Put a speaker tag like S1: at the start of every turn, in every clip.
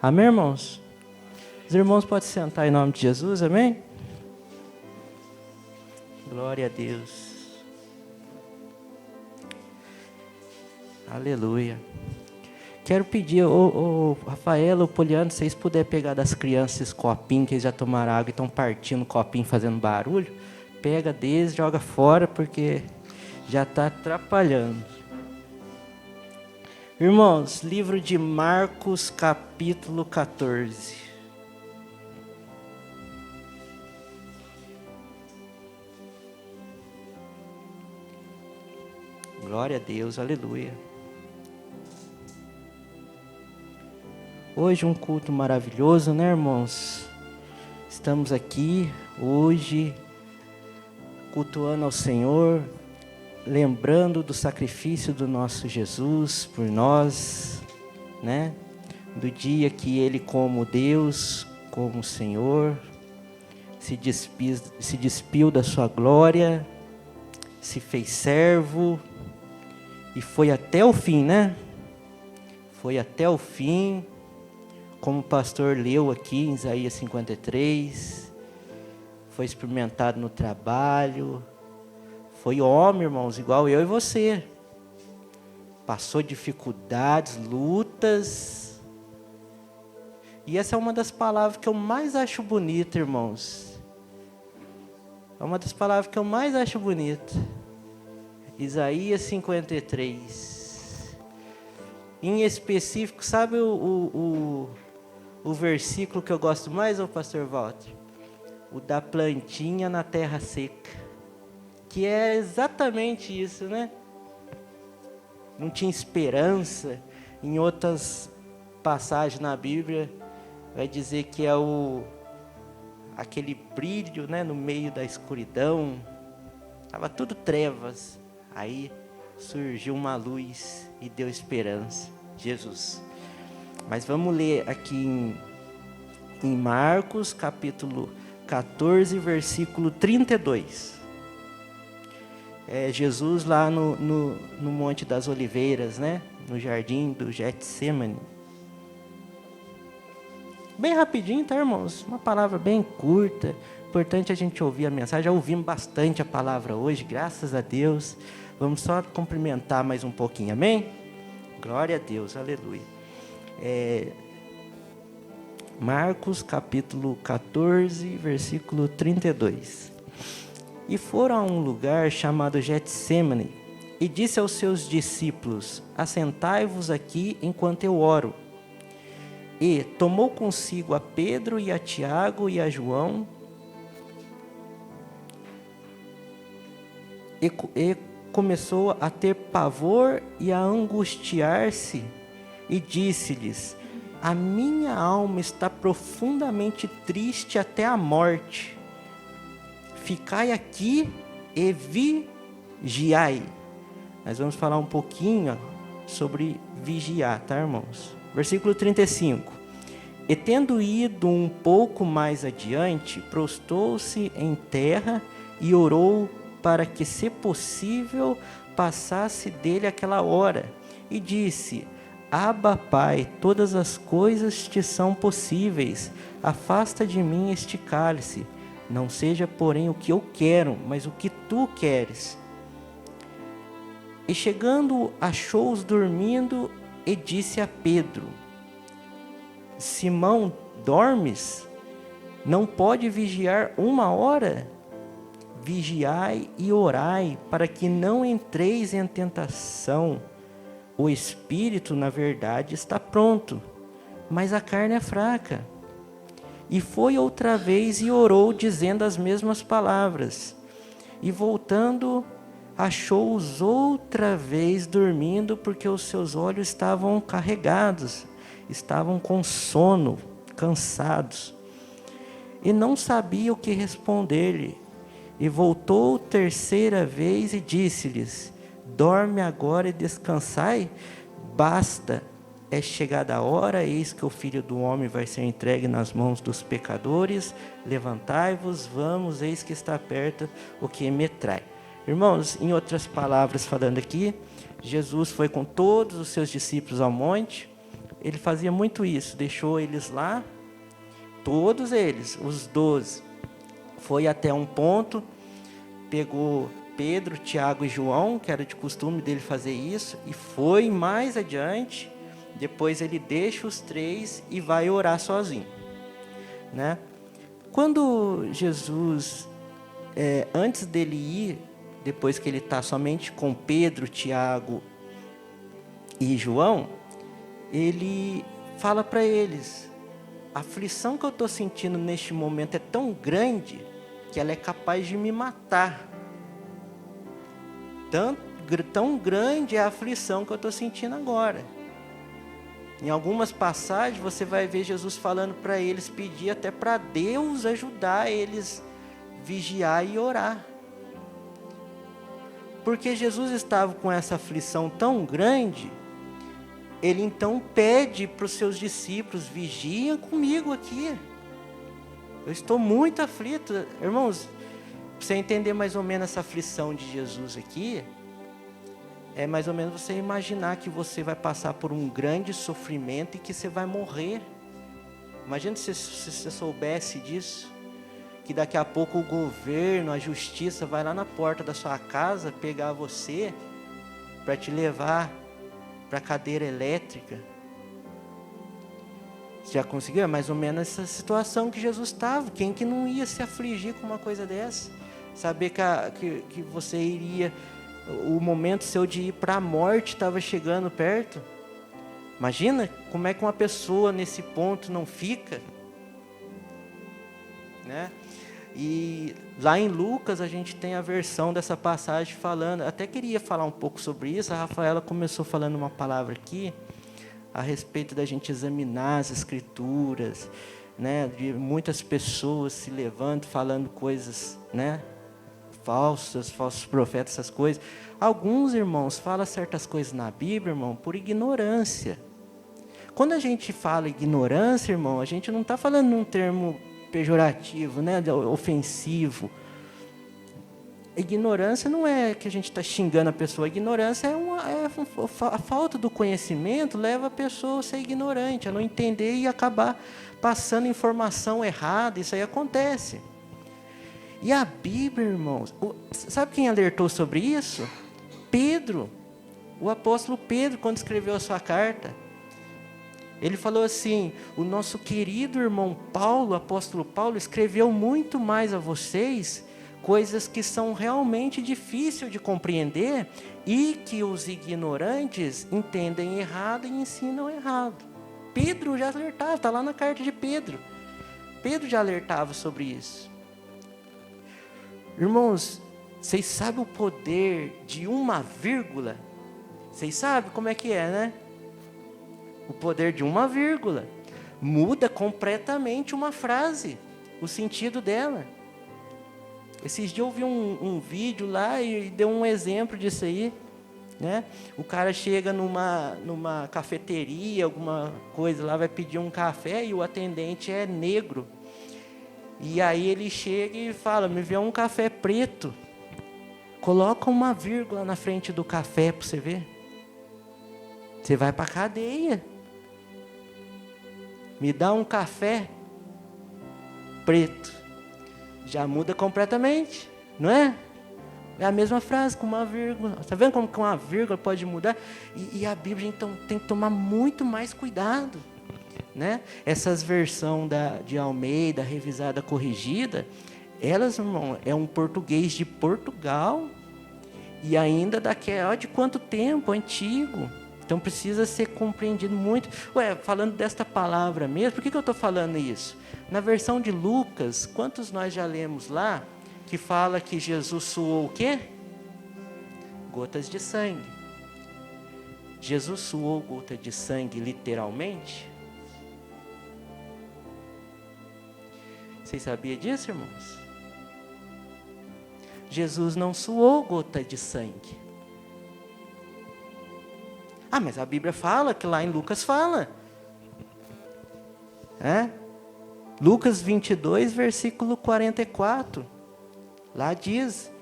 S1: Amém, irmãos? Os irmãos podem sentar em nome de Jesus, amém? Glória a Deus. Aleluia. Quero pedir, ô Rafaela, ô Poliano, se vocês puderem pegar das crianças esse copinho, que eles já tomaram água e estão partindo o copinho, fazendo barulho, pega deles, joga fora, porque já está atrapalhando. Irmãos, livro de Marcos, capítulo 14. Glória a Deus, aleluia. Hoje um culto maravilhoso, né, irmãos? Estamos aqui hoje cultuando ao Senhor, lembrando do sacrifício do nosso Jesus por nós, né? Do dia que Ele, como Deus, como Senhor, se despiu da sua glória, se fez servo e foi até o fim, né? Foi até o fim, como o pastor leu aqui em Isaías 53, foi experimentado no trabalho, foi homem, irmãos, igual eu e você. Passou dificuldades, lutas. E essa é uma das palavras que eu mais acho bonita, irmãos. É uma das palavras que eu mais acho bonita. Isaías 53. Em específico, sabe o versículo que eu gosto mais, ô pastor Walter? O da plantinha na terra seca. Que é exatamente isso, né? Não tinha esperança. Em outras passagens na Bíblia, vai dizer que é aquele brilho, né, no meio da escuridão. Estava tudo trevas. Aí surgiu uma luz e deu esperança. Jesus. Mas vamos ler aqui em Marcos, capítulo 14, versículo 32. Jesus lá no Monte das Oliveiras, né? No jardim do Getsemane. Bem rapidinho, tá, irmãos? Uma palavra bem curta. Importante a gente ouvir a mensagem. Já ouvimos bastante a palavra hoje, graças a Deus. Vamos só cumprimentar mais um pouquinho, amém? Glória a Deus, aleluia. Marcos, capítulo 14, versículo 32. E foram a um lugar chamado Getsemane, e disse aos seus discípulos: assentai-vos aqui enquanto eu oro. E tomou consigo a Pedro e a Tiago e a João, e começou a ter pavor e a angustiar-se, e disse-lhes: a minha alma está profundamente triste até a morte. Ficai aqui e vigiai. Nós vamos falar um pouquinho sobre vigiar, tá, irmãos? Versículo 35. E tendo ido um pouco mais adiante, prostrou-se em terra e orou para que, se possível, passasse dele aquela hora. E disse: Abba, Pai, todas as coisas te são possíveis. Afasta de mim este cálice. Não seja, porém, o que eu quero, mas o que tu queres. E chegando, achou-os dormindo e disse a Pedro: Simão, dormes? Não pode vigiar uma hora? Vigiai e orai, para que não entreis em tentação. O espírito, na verdade, está pronto, mas a carne é fraca. E foi outra vez e orou, dizendo as mesmas palavras. E voltando, achou-os outra vez dormindo, porque os seus olhos estavam carregados, estavam com sono, cansados. E não sabia o que responder-lhe. E voltou terceira vez e disse-lhes: dorme agora e descansai? Basta, é chegada a hora, eis que o Filho do Homem vai ser entregue nas mãos dos pecadores. Levantai-vos, vamos, eis que está perto o que me trai. Irmãos, em outras palavras falando aqui, Jesus foi com todos os seus discípulos ao monte. ele fazia muito isso, deixou eles lá, todos eles, os 12, foi até um ponto, pegou Pedro, Tiago e João, que era de costume dele fazer isso, e foi mais adiante, depois ele deixa os 3 e vai orar sozinho, né? Quando Jesus, antes dele ir, depois que ele está somente com Pedro, Tiago e João, ele fala para eles: a aflição que eu estou sentindo neste momento é tão grande que ela é capaz de me matar. Tão grande é a aflição que eu estou sentindo agora. Em algumas passagens você vai ver Jesus falando para eles, pedir até para Deus ajudar eles vigiar e orar. Porque Jesus estava com essa aflição tão grande, ele então pede para os seus discípulos: vigiem comigo aqui. Eu estou muito aflito. Irmãos, para você entender mais ou menos essa aflição de Jesus aqui, é mais ou menos você imaginar que você vai passar por um grande sofrimento e que você vai morrer. Imagina se você soubesse disso, que daqui a pouco o governo, a justiça vai lá na porta da sua casa pegar você para te levar para a cadeira elétrica. Você já conseguiu? É mais ou menos essa situação que Jesus estava. Quem que não ia se afligir com uma coisa dessa? Saber que você iria, o momento seu de ir para a morte estava chegando perto. Imagina como é que uma pessoa nesse ponto não fica, né? E lá em Lucas a gente tem a versão dessa passagem falando, até queria falar um pouco sobre isso. A Rafaela começou falando uma palavra aqui a respeito da gente examinar as escrituras, né, de muitas pessoas se levando, falando coisas, né, falsos profetas, essas coisas. Alguns irmãos falam certas coisas na Bíblia, irmão, por ignorância. Quando a gente fala ignorância, irmão, a gente não está falando num termo pejorativo, né, ofensivo. Ignorância não é que a gente está xingando a pessoa. Ignorância a falta do conhecimento leva a pessoa a ser ignorante, a não entender e acabar passando informação errada. Isso aí acontece. E a Bíblia, irmãos, sabe quem alertou sobre isso? Pedro, o apóstolo Pedro, quando escreveu a sua carta. Ele falou assim: o nosso querido irmão Paulo, o apóstolo Paulo, escreveu muito mais a vocês, coisas que são realmente difíceis de compreender e que os ignorantes entendem errado e ensinam errado. Pedro já alertava, está lá na carta de Pedro. Pedro já alertava sobre isso. Irmãos, vocês sabem o poder de uma vírgula? Vocês sabem como é que é, né? O poder de uma vírgula muda completamente uma frase, o sentido dela. Esses dias eu vi um vídeo lá e deu um exemplo disso aí, né? O cara chega numa cafeteria, alguma coisa lá, vai pedir um café e o atendente é negro. E aí ele chega e fala: me vê um café preto. Coloca uma vírgula na frente do café para você ver. Você vai para a cadeia. Me dá um café preto. Já muda completamente, não é? É a mesma frase com uma vírgula. Está vendo como que uma vírgula pode mudar? E a Bíblia, então, tem que tomar muito mais cuidado, né? Essas versões de Almeida, revisada, corrigida, elas, irmão, é um português de Portugal e ainda daquela de quanto tempo? Antigo. Então precisa ser compreendido muito. Falando desta palavra mesmo, por que eu estou falando isso? Na versão de Lucas, quantos nós já lemos lá, que fala que Jesus suou o quê? Gotas de sangue. Jesus suou gota de sangue literalmente? Vocês sabiam disso, irmãos? Jesus não suou gota de sangue. Mas a Bíblia fala, que lá em Lucas fala. Lucas 22, versículo 44. Lá diz: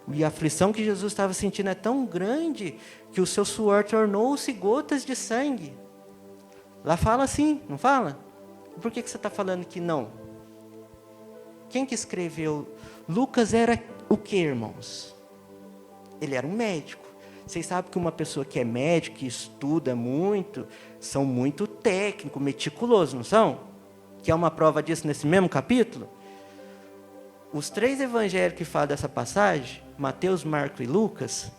S1: e a aflição que Jesus estava sentindo é tão grande que o seu suor tornou-se gotas de sangue. Lá fala assim, não fala? Por que você está falando que não? Quem que escreveu? Lucas era o que, irmãos? Ele era um médico. Vocês sabem que uma pessoa que é médico, que estuda muito, são muito técnicos, meticulosos, não são? Que é uma prova disso nesse mesmo capítulo. Os 3 evangelhos que falam dessa passagem, Mateus, Marcos e Lucas,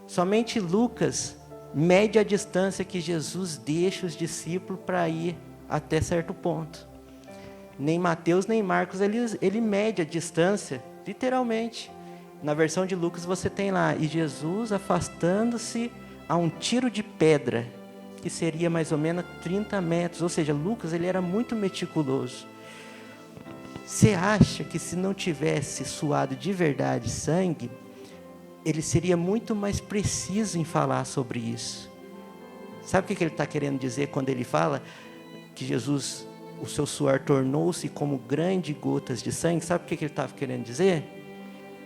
S1: somente Lucas mede a distância que Jesus deixa os discípulos para ir até certo ponto. Nem Mateus, nem Marcos, ele mede a distância, literalmente. Na versão de Lucas você tem lá, e Jesus afastando-se a um tiro de pedra, que seria mais ou menos 30 metros. Ou seja, Lucas ele era muito meticuloso. Você acha que se não tivesse suado de verdade sangue, ele seria muito mais preciso em falar sobre isso? Sabe o que ele está querendo dizer quando ele fala que Jesus, o seu suor tornou-se como grandes gotas de sangue? Sabe o que ele estava querendo dizer?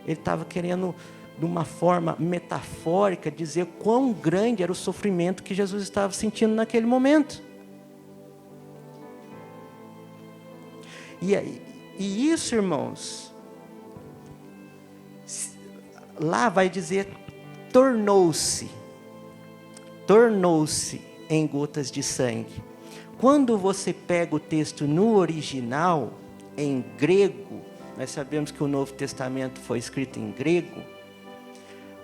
S1: Ele estava querendo, de uma forma metafórica, dizer quão grande era o sofrimento que Jesus estava sentindo naquele momento. E isso, irmãos, lá vai dizer tornou-se em gotas de sangue. Quando você pega o texto no original, em grego, nós sabemos que o Novo Testamento foi escrito em grego,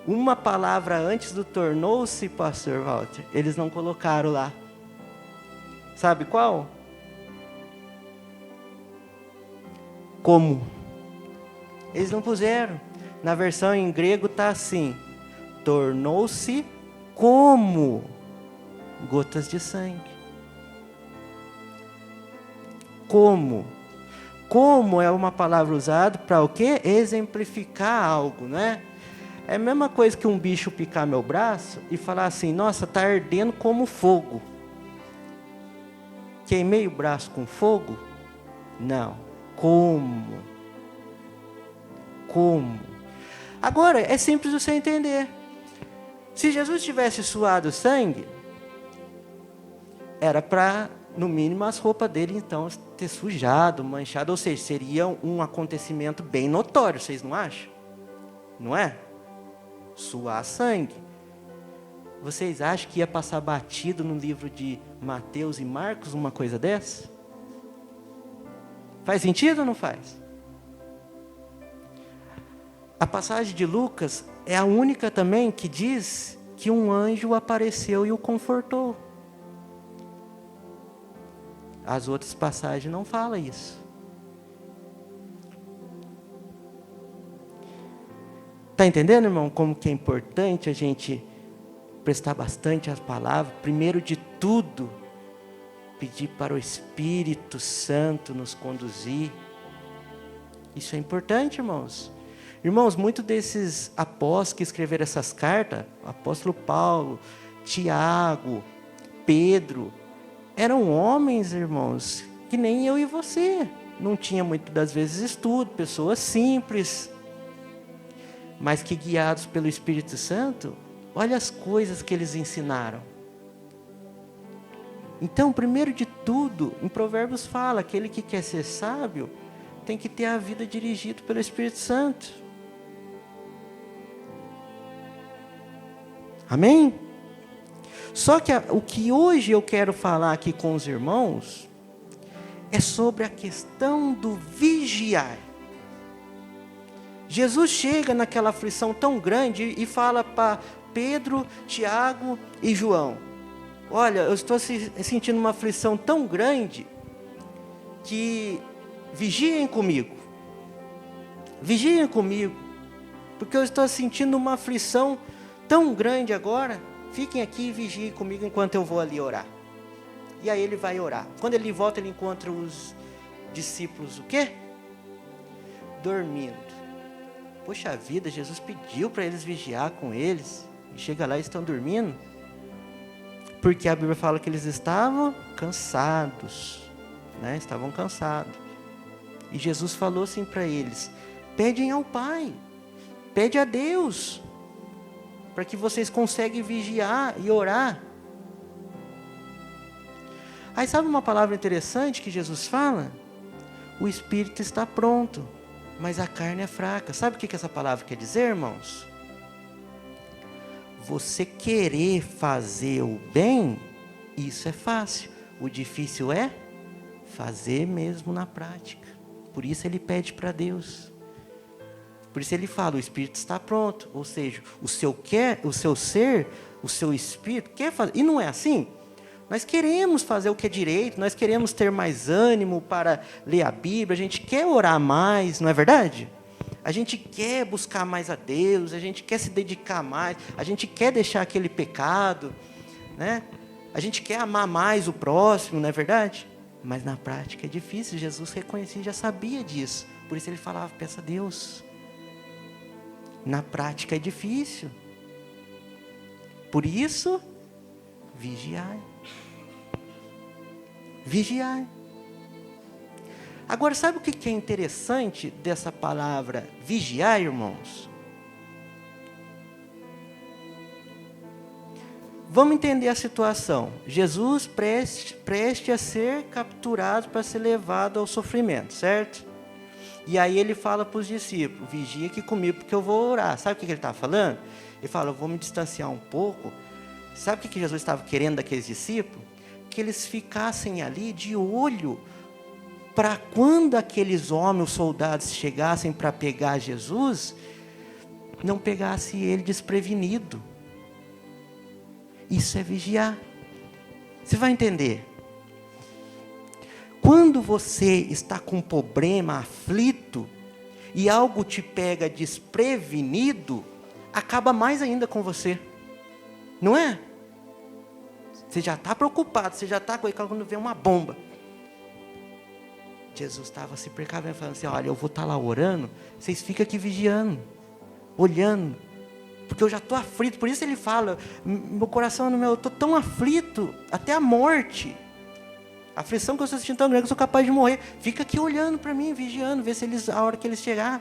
S1: uma palavra antes do tornou-se, pastor Walter, eles não colocaram lá. Sabe qual? Como. Eles não puseram. Na versão em grego está assim, tornou-se como gotas de sangue. Como. Como é uma palavra usada para o quê? Exemplificar algo, não é? É a mesma coisa que um bicho picar meu braço e falar assim, nossa, está ardendo como fogo. Queimei o braço com fogo? Não. Como? Como? Agora, é simples você entender. Se Jesus tivesse suado sangue, era para, no mínimo, as roupas dele, então, ter sujado, manchado. Ou seja, seria um acontecimento bem notório, vocês não acham? Não é? Suar sangue. Vocês acham que ia passar batido no livro de Mateus e Marcos uma coisa dessa? Faz sentido ou não faz? A passagem de Lucas é a única também que diz que um anjo apareceu e o confortou. As outras passagens não falam isso. Está entendendo, irmão, como que é importante a gente prestar bastante às palavras? Primeiro de tudo, pedir para o Espírito Santo nos conduzir. Isso é importante, irmãos. Irmãos, muitos desses apóstolos que escreveram essas cartas, o apóstolo Paulo, Tiago, Pedro, eram homens, irmãos, que nem eu e você. Não tinha muitas das vezes estudo, pessoas simples, mas que guiados pelo Espírito Santo, olha as coisas que eles ensinaram. Então, primeiro de tudo, em Provérbios fala, aquele que quer ser sábio, tem que ter a vida dirigida pelo Espírito Santo. Amém? Só que o que hoje eu quero falar aqui com os irmãos, é sobre a questão do vigiar. Jesus chega naquela aflição tão grande e fala para Pedro, Tiago e João, olha, eu estou sentindo uma aflição tão grande, que vigiem comigo, porque eu estou sentindo uma aflição tão grande agora, fiquem aqui e vigiem comigo enquanto eu vou ali orar. E aí ele vai orar. Quando ele volta, ele encontra os discípulos, o quê? Dormindo. Poxa vida, Jesus pediu para eles vigiar com eles, e chega lá e estão dormindo, porque a Bíblia fala que eles estavam cansados, né? Estavam cansados, e Jesus falou assim para eles, pedem ao Pai, pede a Deus, para que vocês consigam vigiar e orar. Aí sabe uma palavra interessante que Jesus fala? O espírito está pronto, mas a carne é fraca. Sabe o que essa palavra quer dizer, irmãos? Você querer fazer o bem, isso é fácil. O difícil é fazer mesmo na prática. Por isso ele pede para Deus. Por isso ele fala, o espírito está pronto. Ou seja, o seu ser, o seu espírito quer fazer. E não é assim? Nós queremos fazer o que é direito, nós queremos ter mais ânimo para ler a Bíblia, a gente quer orar mais, não é verdade? A gente quer buscar mais a Deus, a gente quer se dedicar mais, a gente quer deixar aquele pecado, né? A gente quer amar mais o próximo, não é verdade? Mas na prática é difícil, Jesus reconhecia, já sabia disso. Por isso ele falava, peça a Deus. Na prática é difícil. Por isso, vigiai. Vigiai. Agora, sabe o que é interessante dessa palavra vigiar, irmãos? Vamos entender a situação. Jesus preste a ser capturado para ser levado ao sofrimento, certo? E aí ele fala para os discípulos, vigia aqui comigo porque eu vou orar. Sabe o que ele está falando? Ele fala, eu vou me distanciar um pouco. Sabe o que Jesus estava querendo daqueles discípulos? Que eles ficassem ali de olho para quando aqueles homens, os soldados, chegassem para pegar Jesus, não pegasse ele desprevenido. Isso é vigiar. Você vai entender. Quando você está com um problema, aflito, e algo te pega desprevenido, acaba mais ainda com você. Não é? Você já está preocupado, você já está quando vê uma bomba. Jesus estava se precavendo, falando assim, olha, eu vou estar lá orando, vocês ficam aqui vigiando, olhando, porque eu já estou aflito. Por isso ele fala, meu coração, eu estou tão aflito, até a morte. A aflição que eu estou sentindo tão grande, que eu sou capaz de morrer. Fica aqui olhando para mim, vigiando, ver se a hora que eles chegar.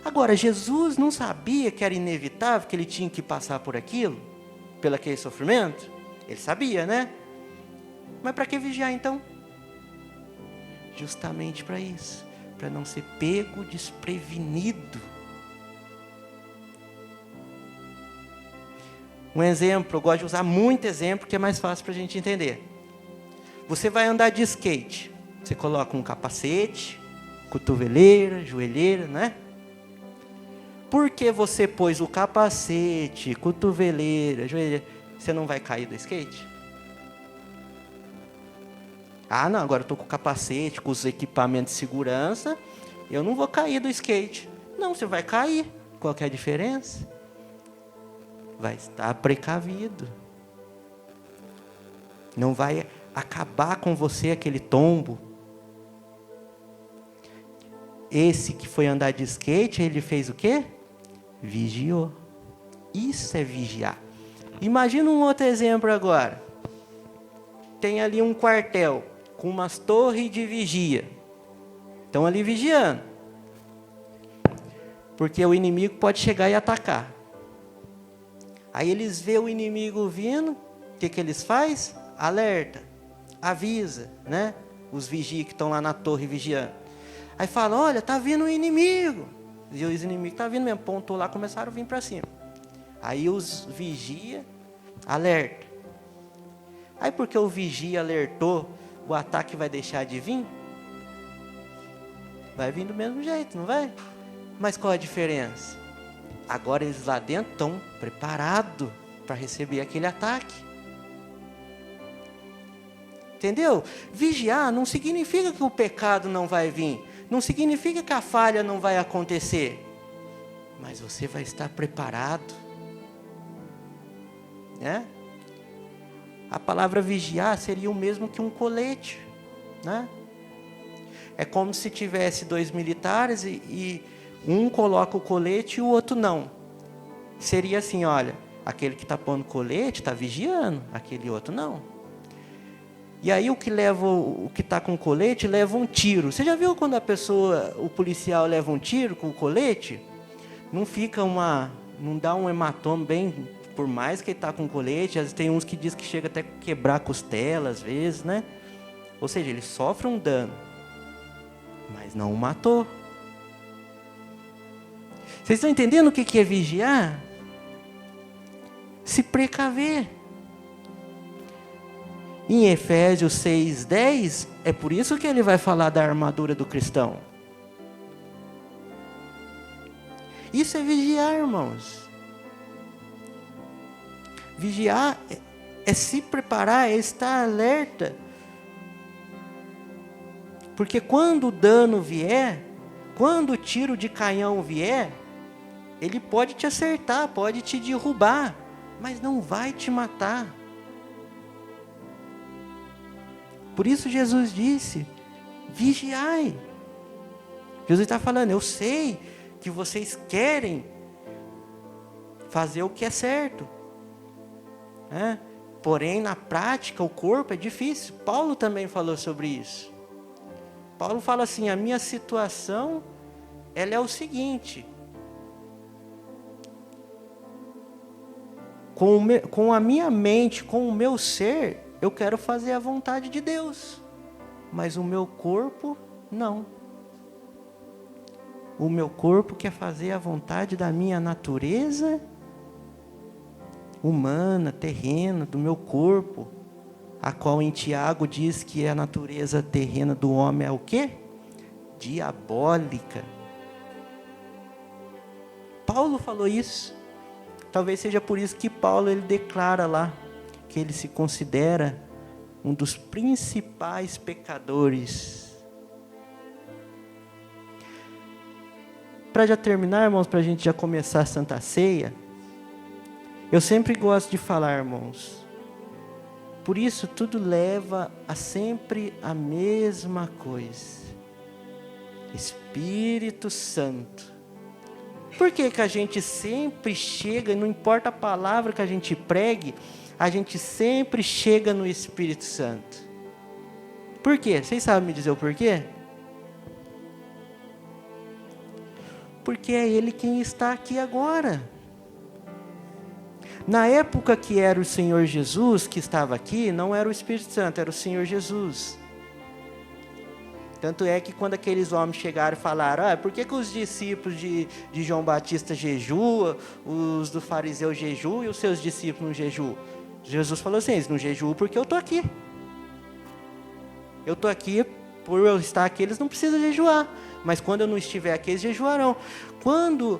S1: Agora, Jesus não sabia que era inevitável, que ele tinha que passar por aquilo, pelo aquele sofrimento? Ele sabia, né? Mas para que vigiar então? Justamente para isso, para não ser pego desprevenido. Um exemplo, eu gosto de usar muito exemplo, que é mais fácil para a gente entender. Você vai andar de skate, você coloca um capacete, cotoveleira, joelheira, né? Por que você pôs o capacete, cotoveleira, joelheira, você não vai cair do skate? Ah, não, agora eu estou com o capacete, com os equipamentos de segurança, eu não vou cair do skate. Não, você vai cair. Qual que é a diferença? Vai estar precavido. Não vai acabar com você aquele tombo. Esse que foi andar de skate, ele fez o quê? Vigiou. Isso é vigiar. Imagina um outro exemplo agora. Tem ali um quartel com umas torres de vigia. Estão ali vigiando. Porque o inimigo pode chegar e atacar. Aí eles veem o inimigo vindo, o que eles fazem? Alerta, avisa, né? Os vigias que estão lá na torre vigiando. Aí fala, olha, está vindo o inimigo. E os inimigos estão vindo mesmo, pontou lá, começaram a vir para cima. Aí os vigia, alerta. Aí porque o vigia alertou, o ataque vai deixar de vir? Vai vir do mesmo jeito, não vai? Mas qual a diferença? Agora eles lá dentro estão preparados para receber aquele ataque. Entendeu? Vigiar não significa que o pecado não vai vir. Não significa que a falha não vai acontecer. Mas você vai estar preparado. Né? A palavra vigiar seria o mesmo que um colete. Né? É como se tivesse dois militares e um coloca o colete e o outro não. Seria assim, olha, aquele que está pondo colete está vigiando, aquele outro não. E aí o que está com colete leva um tiro. Você já viu quando o policial leva um tiro com o colete? Não fica não dá um hematoma bem por mais que ele está com colete, às vezes tem uns que diz que chega até quebrar a costela, às vezes, né? Ou seja, ele sofre um dano, mas não o matou. Vocês estão entendendo o que é vigiar? Se precaver. Em Efésios 6:10, é por isso que ele vai falar da armadura do cristão. Isso é vigiar, irmãos. Vigiar é se preparar, é estar alerta. Porque quando o dano vier, quando o tiro de canhão vier, ele pode te acertar, pode te derrubar, mas não vai te matar. Por isso Jesus disse, vigiai. Jesus está falando, eu sei que vocês querem fazer o que é certo. Porém, na prática, o corpo é difícil. Paulo também falou sobre isso. Paulo fala assim, a minha situação, ela é o seguinte. Com a minha mente, com o meu ser, eu quero fazer a vontade de Deus. Mas o meu corpo, não. O meu corpo quer fazer a vontade da minha natureza humana, terrena, do meu corpo, a qual em Tiago diz que a natureza terrena do homem é o quê? Diabólica. Paulo falou isso. Talvez seja por isso que Paulo ele declara lá que ele se considera um dos principais pecadores. Para já terminar, irmãos, para a gente já começar a Santa Ceia, eu sempre gosto de falar, irmãos, por isso tudo leva a sempre a mesma coisa. Espírito Santo. Por que que a gente sempre chega, não importa a palavra que a gente pregue, a gente sempre chega no Espírito Santo? Por quê? Vocês sabem me dizer o porquê? Porque é Ele quem está aqui agora. Na época que era o Senhor Jesus que estava aqui, não era o Espírito Santo, era o Senhor Jesus. Tanto é que quando aqueles homens chegaram e falaram, por que os discípulos de João Batista jejuam, os do fariseu jejuam e os seus discípulos não jejuam? Jesus falou assim, eles não jejuam porque eu estou aqui. Eu estou aqui, por eu estar aqui, eles não precisam jejuar. Mas quando eu não estiver aqui, eles jejuarão. Quando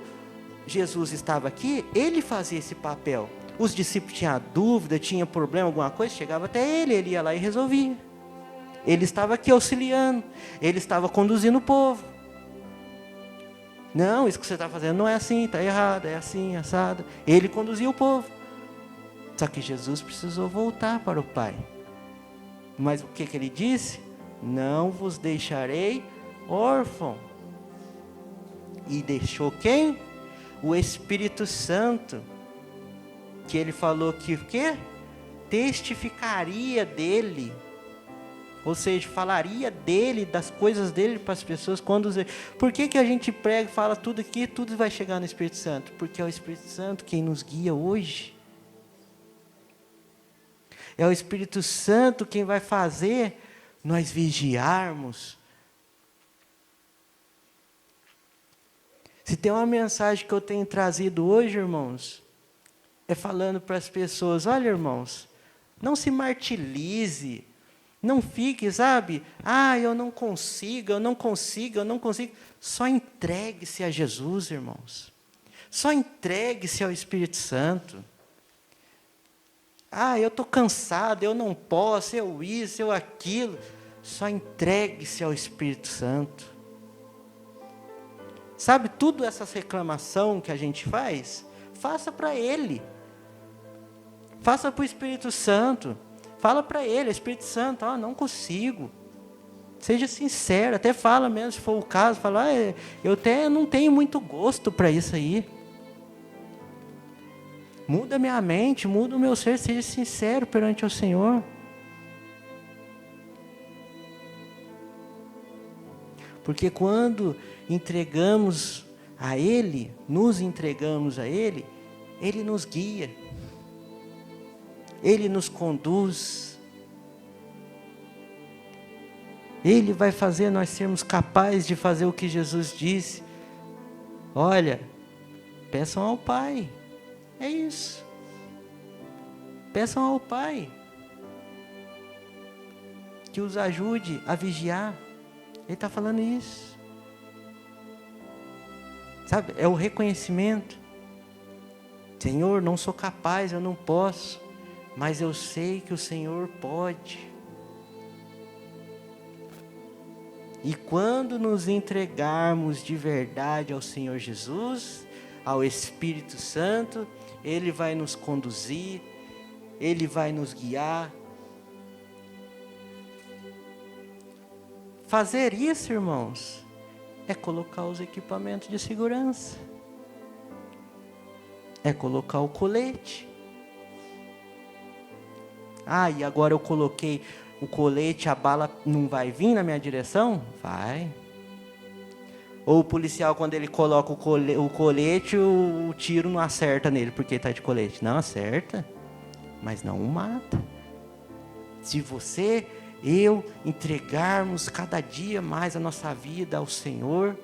S1: Jesus estava aqui, ele fazia esse papel. Os discípulos tinham dúvida, tinham problema, alguma coisa, chegava até ele ia lá e resolvia. Ele estava aqui auxiliando, ele estava conduzindo o povo. Não, isso que você está fazendo não é assim, está errado, é assim, assado. Ele conduzia o povo. Só que Jesus precisou voltar para o Pai. Mas o que ele disse? Não vos deixarei órfão. E deixou quem? O Espírito Santo. Que ele falou que o quê? Testificaria dele. Ou seja, falaria dele, das coisas dele para as pessoas. Por que a gente prega e fala tudo aqui, tudo vai chegar no Espírito Santo? Porque é o Espírito Santo quem nos guia hoje. É o Espírito Santo quem vai fazer nós vigiarmos. Se tem uma mensagem que eu tenho trazido hoje, irmãos, é falando para as pessoas, olha, irmãos, não se martirize, não fique, sabe, eu não consigo. Só entregue-se a Jesus, irmãos. Só entregue-se ao Espírito Santo. Eu estou cansado, eu não posso, eu isso, eu aquilo. Só entregue-se ao Espírito Santo. Sabe, tudo essas reclamação que a gente faz, faça para Ele. Faça para o Espírito Santo. Fala para Ele, Espírito Santo, não consigo. Seja sincero, até fala mesmo, se for o caso, fala, eu até não tenho muito gosto para isso aí. Muda minha mente, muda o meu ser, seja sincero perante o Senhor. Porque quando entregamos a Ele, nos entregamos a Ele, Ele nos guia. Ele nos conduz. Ele vai fazer nós sermos capazes de fazer o que Jesus disse. Olha, peçam ao Pai. É isso. Peçam ao Pai que os ajude a vigiar. Ele está falando isso. Sabe, é o reconhecimento. Senhor, não sou capaz, eu não posso, mas eu sei que o Senhor pode. E quando nos entregarmos de verdade ao Senhor Jesus, ao Espírito Santo, Ele vai nos conduzir, Ele vai nos guiar. Fazer isso, irmãos, é colocar os equipamentos de segurança. É colocar o colete. Ah, e agora eu coloquei o colete, a bala não vai vir na minha direção? Vai. Ou o policial, quando ele coloca o colete, o tiro não acerta nele, porque está de colete. Não acerta, mas não o mata. Se você, eu, entregarmos cada dia mais a nossa vida ao Senhor.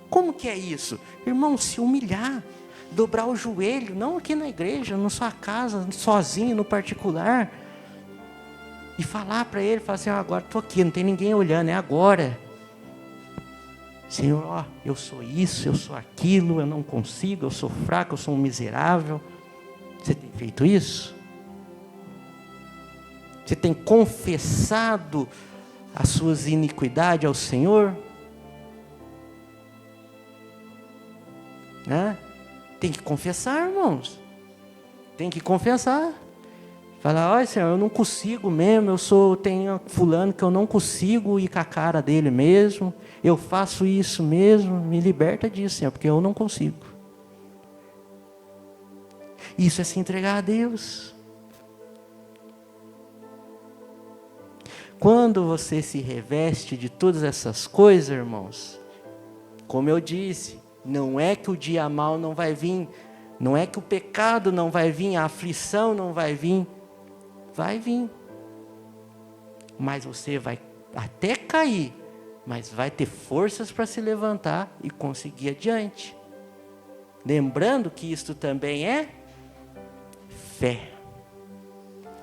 S1: Como que é isso? Irmão, se humilhar, dobrar o joelho, não aqui na igreja, na sua casa, sozinho, no particular, e falar para Ele, falar assim, agora estou aqui, não tem ninguém olhando, é agora. Senhor, ó, eu sou isso, eu sou aquilo, eu não consigo, eu sou fraco, eu sou um miserável. Você tem feito isso? Você tem confessado as suas iniquidades ao Senhor? Né? Tem que confessar, irmãos. Tem que confessar. Falar, olha Senhor, eu não consigo mesmo, tenho fulano que eu não consigo ir com a cara dele mesmo, eu faço isso mesmo, me liberta disso, Senhor, porque eu não consigo. Isso é se entregar a Deus. Quando você se reveste de todas essas coisas, irmãos, como eu disse, não é que o dia mau não vai vir, não é que o pecado não vai vir, a aflição não vai vir, vai vir. Mas você vai até cair, mas vai ter forças para se levantar e conseguir adiante. Lembrando que isto também é fé.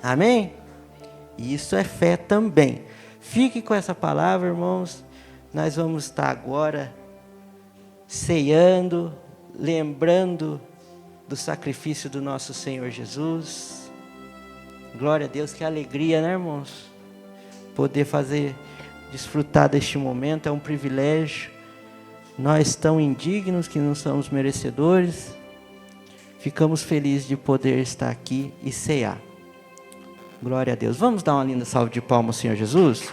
S1: Amém? Isso é fé também. Fique com essa palavra, irmãos. Nós vamos estar agora ceando, lembrando do sacrifício do nosso Senhor Jesus. Glória a Deus, que alegria, né, irmãos? Poder desfrutar deste momento, é um privilégio. Nós tão indignos que não somos merecedores, ficamos felizes de poder estar aqui e cear. Glória a Deus. Vamos dar uma linda salva de palmas ao Senhor Jesus?